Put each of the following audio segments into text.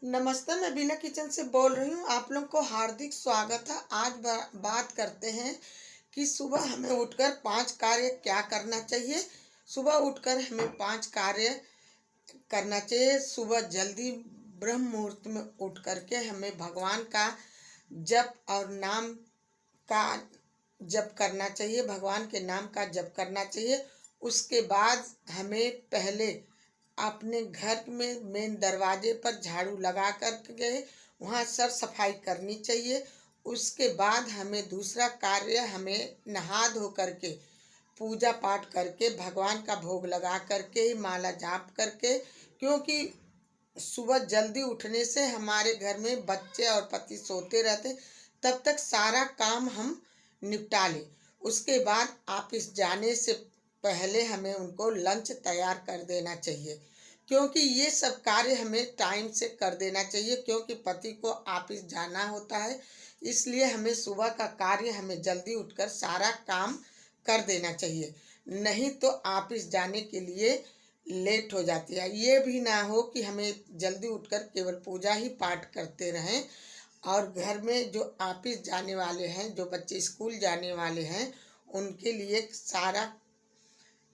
नमस्ते, मैं बीना किचन से बोल रही हूँ। आप लोग को हार्दिक स्वागत है। आज बात करते हैं कि सुबह हमें उठकर 5 कार्य क्या करना चाहिए। सुबह उठकर हमें 5 कार्य करना चाहिए। सुबह जल्दी ब्रह्म मुहूर्त में उठ करके हमें भगवान का जप और नाम का जप करना चाहिए, भगवान के नाम का जप करना चाहिए। उसके बाद हमें पहले अपने घर में मेन दरवाजे पर झाड़ू लगा कर के वहाँ सर सफाई करनी चाहिए। उसके बाद हमें दूसरा कार्य, हमें नहा धो करके पूजा पाठ करके भगवान का भोग लगा करके माला जाप करके, क्योंकि सुबह जल्दी उठने से हमारे घर में बच्चे और पति सोते रहते, तब तक सारा काम हम निपटा लें। उसके बाद ऑफिस जाने से पहले हमें उनको लंच तैयार कर देना चाहिए, क्योंकि ये सब कार्य हमें टाइम से कर देना चाहिए, क्योंकि पति को ऑफिस जाना होता है। इसलिए हमें सुबह का कार्य हमें जल्दी उठकर सारा काम कर देना चाहिए, नहीं तो ऑफिस जाने के लिए लेट हो जाती है। ये भी ना हो कि हमें जल्दी उठकर केवल पूजा ही पाठ करते रहें और घर में जो ऑफिस जाने वाले हैं, जो बच्चे स्कूल जाने वाले हैं, उनके लिए सारा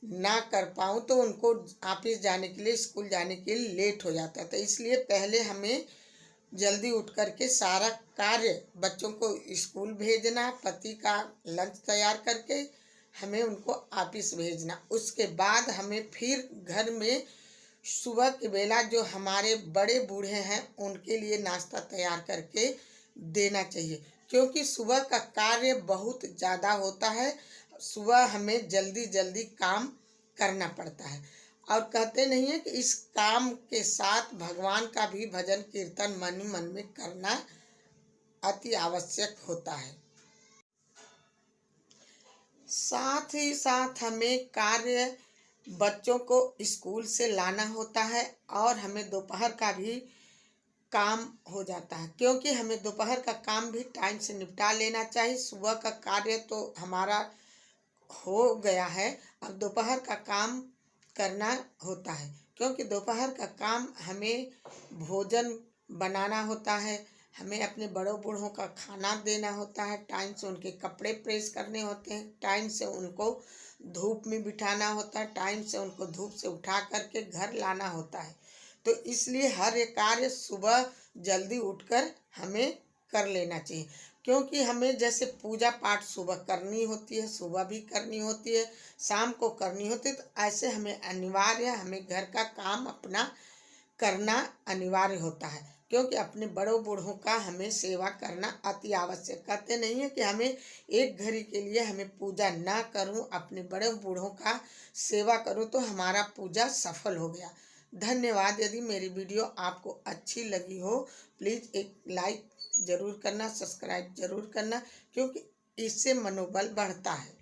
ना कर पाऊँ तो उनको ऑफिस जाने के लिए, स्कूल जाने के लिए लेट हो जाता है। तो इसलिए पहले हमें जल्दी उठ करके सारा कार्य, बच्चों को स्कूल भेजना, पति का लंच तैयार करके हमें उनको ऑफिस भेजना। उसके बाद हमें फिर घर में सुबह के बेला जो हमारे बड़े बूढ़े हैं उनके लिए नाश्ता तैयार करके देना चाहिए, क्योंकि सुबह का कार्य बहुत ज़्यादा होता है। सुबह हमें जल्दी जल्दी काम करना पड़ता है, और कहते नहीं है कि इस काम के साथ भगवान का भी भजन कीर्तन मन ही मन में करना अति आवश्यक होता है। साथ ही साथ हमें कार्य, बच्चों को स्कूल से लाना होता है और हमें दोपहर का भी काम हो जाता है, क्योंकि हमें दोपहर का काम भी टाइम से निपटा लेना चाहिए। सुबह का कार्य तो हमारा हो गया है, अब दोपहर का काम करना होता है, क्योंकि दोपहर का काम हमें भोजन बनाना होता है, हमें अपने बड़ों बूढ़ों का खाना देना होता है, टाइम से उनके कपड़े प्रेस करने होते हैं, टाइम से उनको धूप में बिठाना होता है, टाइम से उनको धूप से उठा करके घर लाना होता है। तो इसलिए हर एक कार्य सुबह जल्दी उठकर हमें कर लेना चाहिए, क्योंकि हमें जैसे पूजा पाठ सुबह करनी होती है, सुबह भी करनी होती है, शाम को करनी होती है, तो ऐसे हमें अनिवार्य, हमें घर का काम अपना करना अनिवार्य होता है, क्योंकि अपने बड़ों बूढ़ों का हमें सेवा करना अति आवश्यक। कहते नहीं है कि हमें एक घड़ी के लिए हमें पूजा ना करूं, अपने बड़े बूढ़ों का सेवा करूं तो हमारा पूजा सफल हो गया। धन्यवाद। यदि मेरी वीडियो आपको अच्छी लगी हो, प्लीज़ एक लाइक ज़रूर करना, सब्सक्राइब ज़रूर करना, क्योंकि इससे मनोबल बढ़ता है।